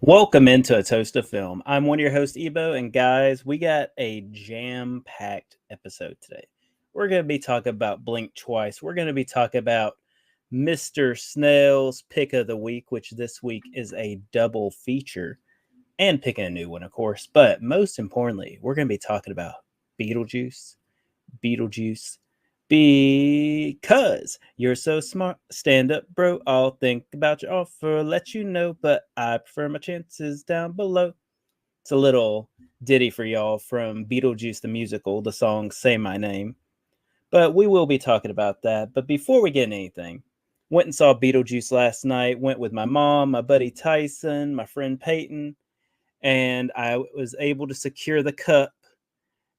Welcome into A Toast of Film. I'm one of your hosts, Ebo, and guys, we got a jam-packed episode today. We're going to be talking about Blink Twice. We're going to be talking about Mr. Snail's Pick of the Week, which this week is a double feature, and picking a new one, of course. But most importantly, we're going to be talking about Beetlejuice, Beetlejuice, because you're so smart. Stand up, bro. I'll think about your offer, let you know, but I prefer my chances down below. It's a little ditty for y'all from Beetlejuice the musical, the song Say My Name. But we will be talking about that. But before we get into anything, went and saw Beetlejuice last night. Went with my mom, my buddy Tyson, my friend Peyton, and I was able to secure the cup.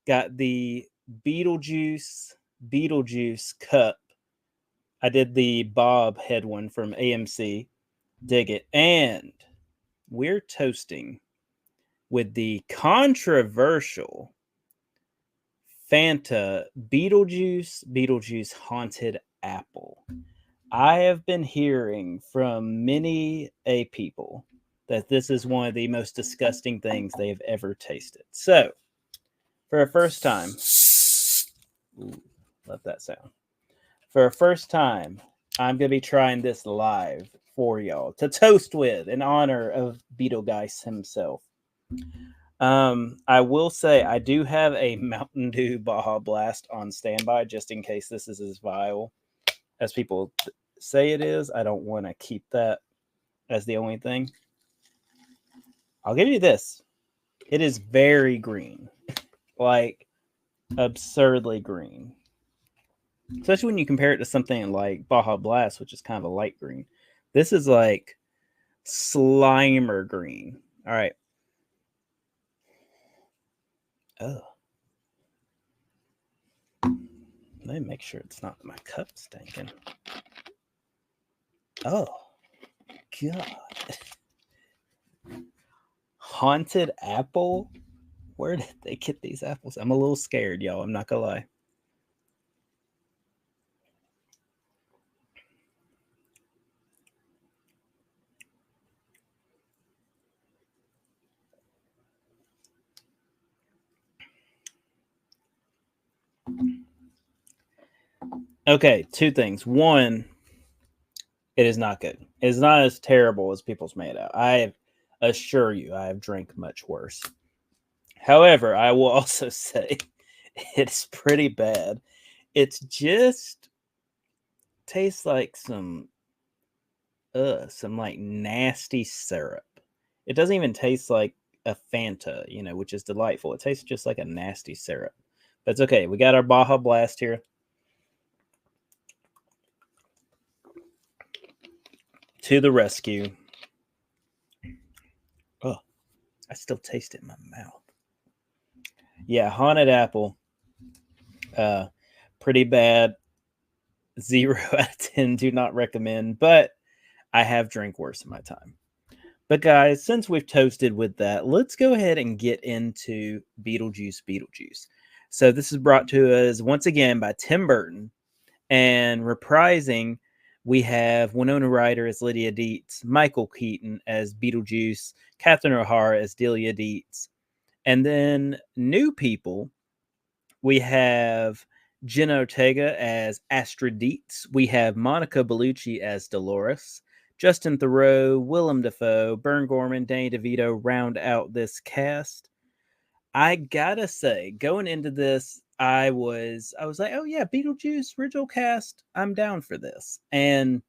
Got the Beetlejuice cup. I did the Bob head one from AMC. Dig it. And we're toasting with the controversial Fanta Beetlejuice Haunted Apple. I have been hearing from many people that this is one of the most disgusting things they have ever tasted. So, for a first time, love that sound. For a first time, I'm going to be trying this live for y'all to toast with in honor of Betelgeuse himself. I will say I do have a Mountain Dew Baja Blast on standby just in case this is as vile as people say it is. I don't want to keep that as the only thing. I'll give you this. It is very green. Like, absurdly green. Especially when you compare it to something like Baja Blast, which is kind of a light green. This is like Slimer green. All right. Oh. Let me make sure it's not my cup stinking. Oh. God. Haunted apple? Where did they get these apples? I'm a little scared, y'all. I'm not going to lie. Okay, two things. One, it is not good. It's not as terrible as people's made out. I assure you, I have drank much worse. However, I will also say it's pretty bad. It's just tastes like some like nasty syrup. It doesn't even taste like a Fanta, which is delightful. It tastes just like a nasty syrup. But it's okay. We got our Baja Blast here. To the rescue. Oh, I still taste it in my mouth. Yeah, Haunted Apple. Pretty bad. 0 out of 10. Do not recommend. But I have drank worse in my time. But guys, since we've toasted with that, let's go ahead and get into Beetlejuice. So this is brought to us once again by Tim Burton. And reprising, we have Winona Ryder as Lydia Deetz, Michael Keaton as Beetlejuice, Catherine O'Hara as Delia Deetz. And then new people, we have Jenna Ortega as Astrid Deetz. We have Monica Bellucci as Dolores. Justin Theroux, Willem Dafoe, Bern Gorman, Danny DeVito round out this cast. I gotta say, going into this, I was like, oh yeah, Beetlejuice, original cast, I'm down for this. And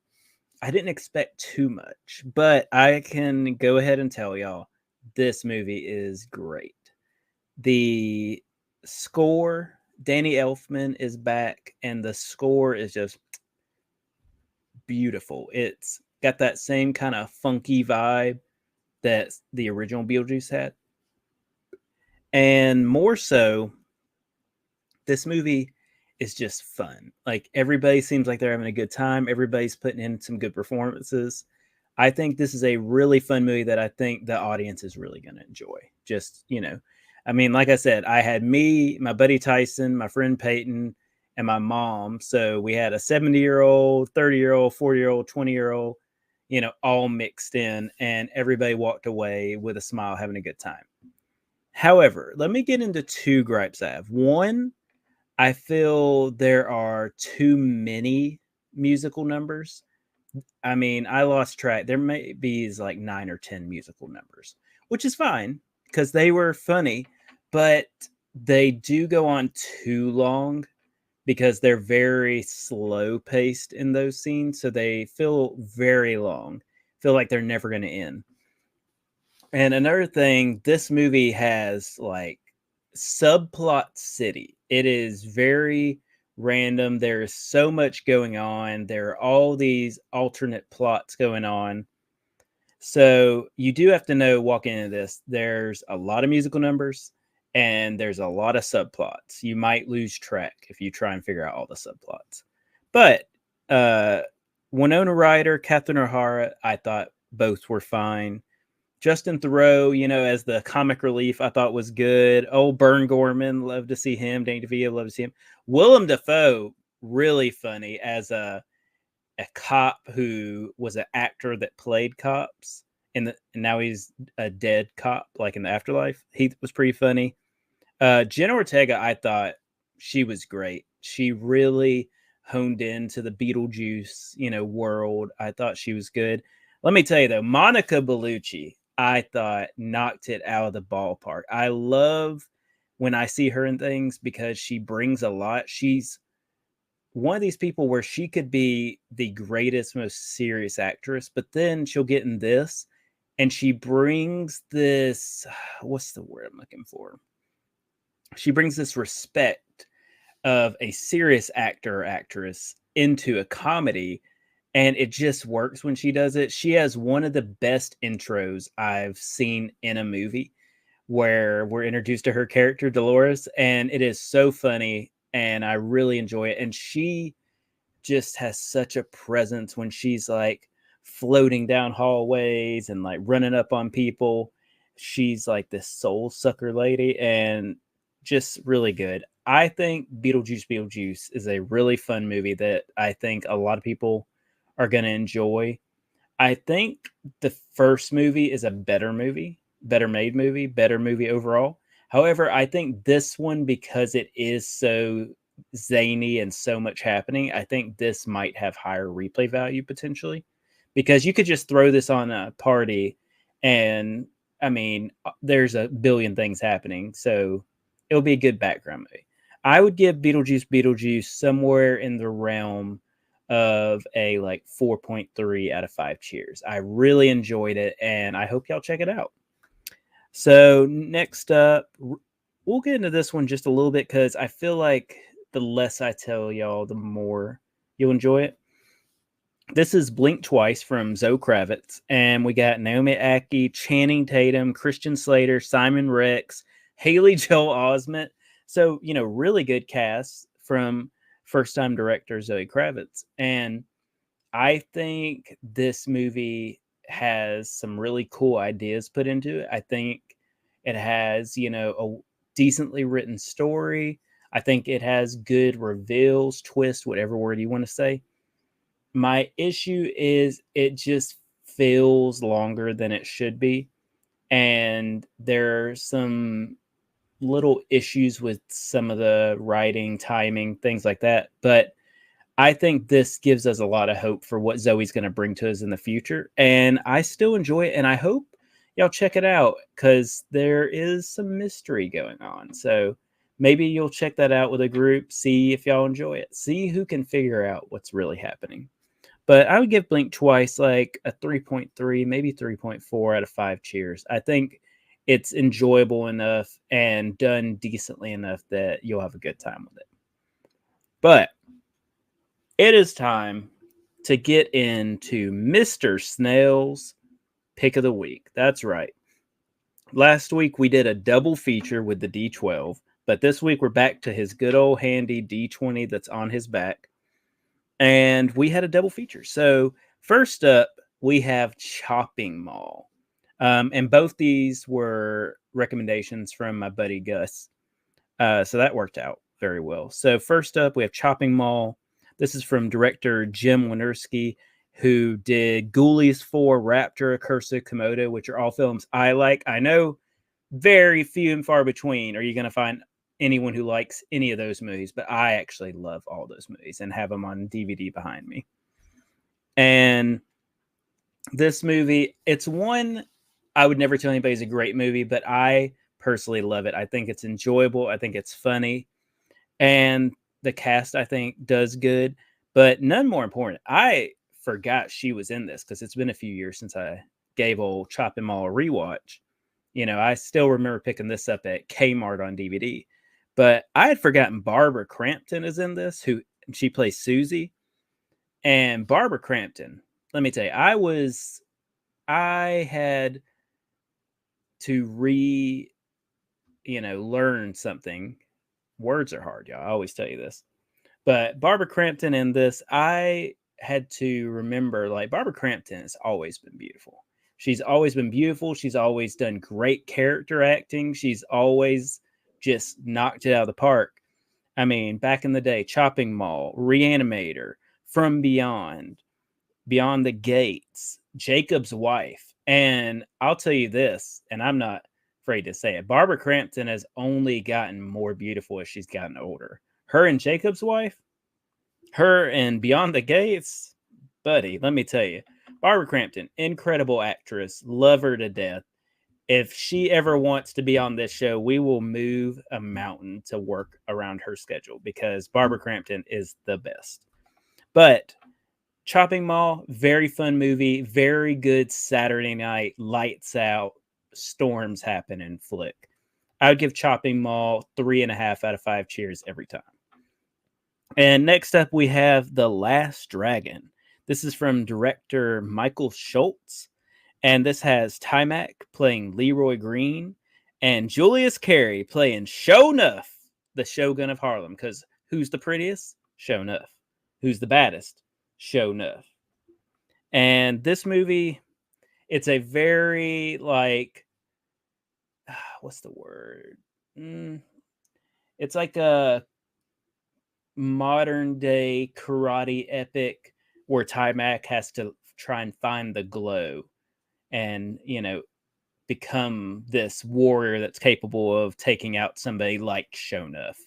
I didn't expect too much, but I can go ahead and tell y'all, this movie is great. The score, Danny Elfman is back, and the score is just beautiful. It's got that same kind of funky vibe that the original Beetlejuice had. And more so, this movie is just fun. Like, everybody seems like they're having a good time. Everybody's putting in some good performances. I think this is a really fun movie that I think the audience is really going to enjoy. Just, I mean, like I said, I had me, my buddy Tyson, my friend Peyton, and my mom. So we had a 70-year-old, 30-year-old, 40-year-old, 20-year-old. all mixed in, and everybody walked away with a smile, having a good time. However, let me get into two gripes I have. One, I feel there are too many musical numbers. I mean, I lost track. There may be like 9 or 10 musical numbers, which is fine because they were funny, but they do go on too long because they're very slow paced in those scenes. So they feel very long, feel like they're never going to end. And another thing, this movie has like subplot city. It is very random. There is so much going on. There are all these alternate plots going on. So you do have to know walking into this, there's a lot of musical numbers and there's a lot of subplots. You might lose track if you try and figure out all the subplots. But Winona Ryder, Catherine O'Hara, I thought both were fine. Justin Theroux, as the comic relief, I thought was good. Old Bern Gorman, love to see him. Danny DeVito, love to see him. Willem Dafoe, really funny as a cop who was an actor that played cops, and now he's a dead cop, like in the afterlife. He was pretty funny. Jenna Ortega, I thought she was great. She really honed into the Beetlejuice, world. I thought she was good. Let me tell you though, Monica Bellucci, I thought knocked it out of the ballpark. I love when I see her in things because she brings a lot. She's one of these people where she could be the greatest, most serious actress, but then she'll get in this and she brings this, what's the word I'm looking for? She brings this respect of a serious actor or actress into a comedy, and it just works when she does it. She has one of the best intros I've seen in a movie where we're introduced to her character, Dolores, and it is so funny, and I really enjoy it. And she just has such a presence when she's like floating down hallways and like running up on people. She's like this soul sucker lady and just really good. I think Beetlejuice is a really fun movie that I think a lot of people are going to enjoy. I think the first movie is a better movie, better made movie, better movie overall. However, I think this one, because it is so zany and so much happening, I think this might have higher replay value potentially, because you could just throw this on a party and I mean, there's a billion things happening. So it'll be a good background movie. I would give Beetlejuice somewhere in the realm of a like 4.3 out of 5 cheers. I really enjoyed it and I hope y'all check it out. So next up, we'll get into this one just a little bit because I feel like the less I tell y'all, the more you'll enjoy it. This is Blink Twice from Zoe Kravitz, and we got Naomi Ackie, Channing Tatum, Christian Slater, Simon Rex, Haley Joel Osment. So, really good cast from first-time director Zoe Kravitz. And I think this movie has some really cool ideas put into it. I think it has, a decently written story. I think it has good reveals, twist, whatever word you want to say. My issue is it just feels longer than it should be. And there are some little issues with some of the writing, timing, things like that. But I think this gives us a lot of hope for what Zoe's going to bring to us in the future. And I still enjoy it. And I hope y'all check it out because there is some mystery going on. So maybe you'll check that out with a group, see if y'all enjoy it, see who can figure out what's really happening. But I would give Blink Twice like a 3.3, maybe 3.4 out of 5 cheers. I think it's enjoyable enough and done decently enough that you'll have a good time with it. But it is time to get into Mr. Snail's Pick of the Week. That's right. Last week we did a double feature with the D12, but this week we're back to his good old handy D20 that's on his back. And we had a double feature. So first up, we have Chopping Mall. And both these were recommendations from my buddy Gus. So that worked out very well. So first up, we have Chopping Mall. This is from director Jim Wynorski, who did Ghoulies 4, Raptor, Curse of Komodo, which are all films I like. I know very few and far between are you going to find anyone who likes any of those movies, but I actually love all those movies and have them on DVD behind me. And this movie, it's one I would never tell anybody is a great movie, but I personally love it. I think it's enjoyable. I think it's funny. And the cast, I think, does good. But none more important, I forgot she was in this because it's been a few years since I gave old Chopping Mall a rewatch. You know, I still remember picking this up at Kmart on DVD. But I had forgotten Barbara Crampton is in this, who she plays Susie. And Barbara Crampton, let me tell you, I had to learn something. Words are hard, y'all. I always tell you this. But Barbara Crampton in this, I had to remember, like, Barbara Crampton has always been beautiful. She's always been beautiful. She's always done great character acting. She's always just knocked it out of the park. I mean, back in the day, Chopping Mall, Reanimator, From Beyond, Beyond the Gates, Jacob's Wife. And I'll tell you this, and I'm not afraid to say it, Barbara Crampton has only gotten more beautiful as she's gotten older. Her and Jacob's Wife, her and Beyond the Gates, buddy, let me tell you, Barbara Crampton, incredible actress, love her to death. If she ever wants to be on this show, we will move a mountain to work around her schedule because Barbara Crampton is the best. But Chopping Mall, very fun movie, very good Saturday night, lights out, storms happening flick. I would give Chopping Mall 3.5 out of 5 cheers every time. And next up, we have The Last Dragon. This is from director Michael Schultz. And this has Timac playing Leroy Green and Julius Carey playing Sho'nuff, the Shogun of Harlem. Because who's the prettiest? Sho'nuff. Who's the baddest? Sho'nuff. And this movie, it's a very, like, what's the word? It's like a modern day karate epic where Timac has to try and find the glow and, become this warrior that's capable of taking out somebody like Sho'nuff.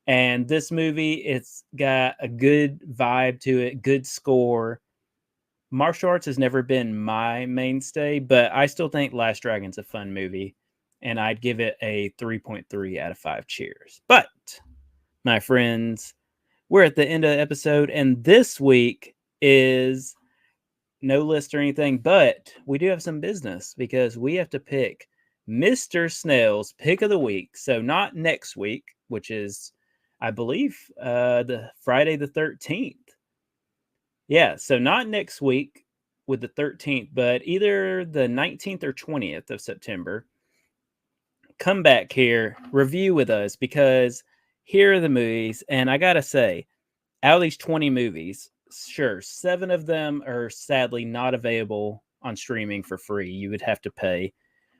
And this movie, it's got a good vibe to it, good score. Martial arts has never been my mainstay, but I still think Last Dragon's a fun movie, and I'd give it a 3.3 out of 5 cheers. But, my friends, we're at the end of the episode, and this week is no list or anything, but we do have some business because we have to pick Mr. Snail's pick of the week. So not next week, which is, I believe, the Friday the 13th. Yeah, so not next week with the 13th, but either the 19th or 20th of September. Come back here, review with us, because here are the movies. And I got to say, out of these 20 movies, sure, 7 of them are sadly not available on streaming for free. You would have to pay.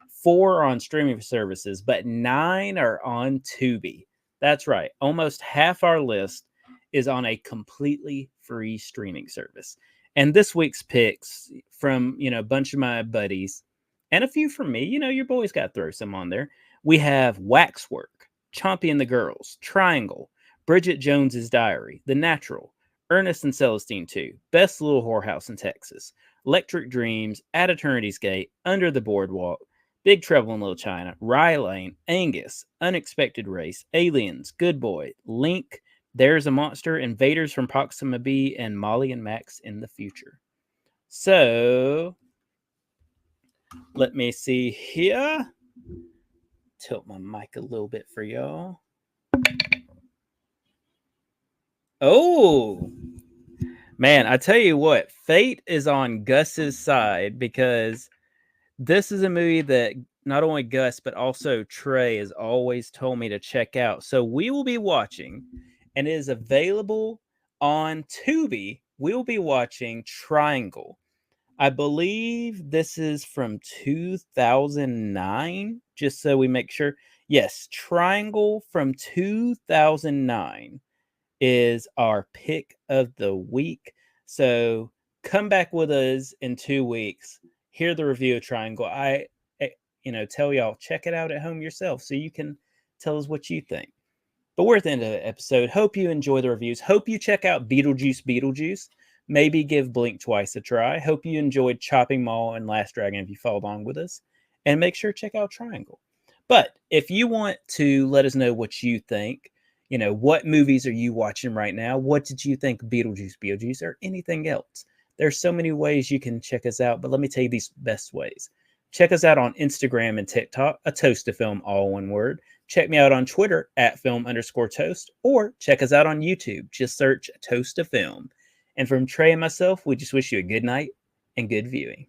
4 are on streaming services, but 9 are on Tubi. That's right. Almost half our list is on a completely free streaming service. And this week's picks from, a bunch of my buddies and a few from me, your boys got to throw some on there. We have Waxwork, Chompy and the Girls, Triangle, Bridget Jones's Diary, The Natural, Ernest and Celestine 2, Best Little Whorehouse in Texas, Electric Dreams, At Eternity's Gate, Under the Boardwalk, Big Trouble in Little China, Rye Lane, Angus, Unexpected Race, Aliens, Good Boy, Link, There's a Monster, Invaders from Proxima B, and Molly and Max in the Future. So, let me see here. Tilt my mic a little bit for y'all. Oh, man, I tell you what, fate is on Gus's side because this is a movie that not only Gus, but also Trey has always told me to check out. So we will be watching, and it is available on Tubi. We will be watching Triangle. I believe this is from 2009, just so we make sure. Yes, Triangle from 2009 is our pick of the week. So come back with us in 2 weeks. Hear the review of Triangle. Tell y'all, check it out at home yourself so you can tell us what you think. But we're at the end of the episode. Hope you enjoy the reviews. Hope you check out Beetlejuice Beetlejuice. Maybe give Blink Twice a try. Hope you enjoyed Chopping Mall and Last Dragon if you followed along with us. And make sure to check out Triangle. But if you want to let us know what you think, what movies are you watching right now? What did you think of Beetlejuice, or anything else? There's so many ways you can check us out, but let me tell you these best ways. Check us out on Instagram and TikTok, A Toast to Film, all one word. Check me out on Twitter at film_toast, or check us out on YouTube. Just search Toast to Film. And from Trey and myself, we just wish you a good night and good viewing.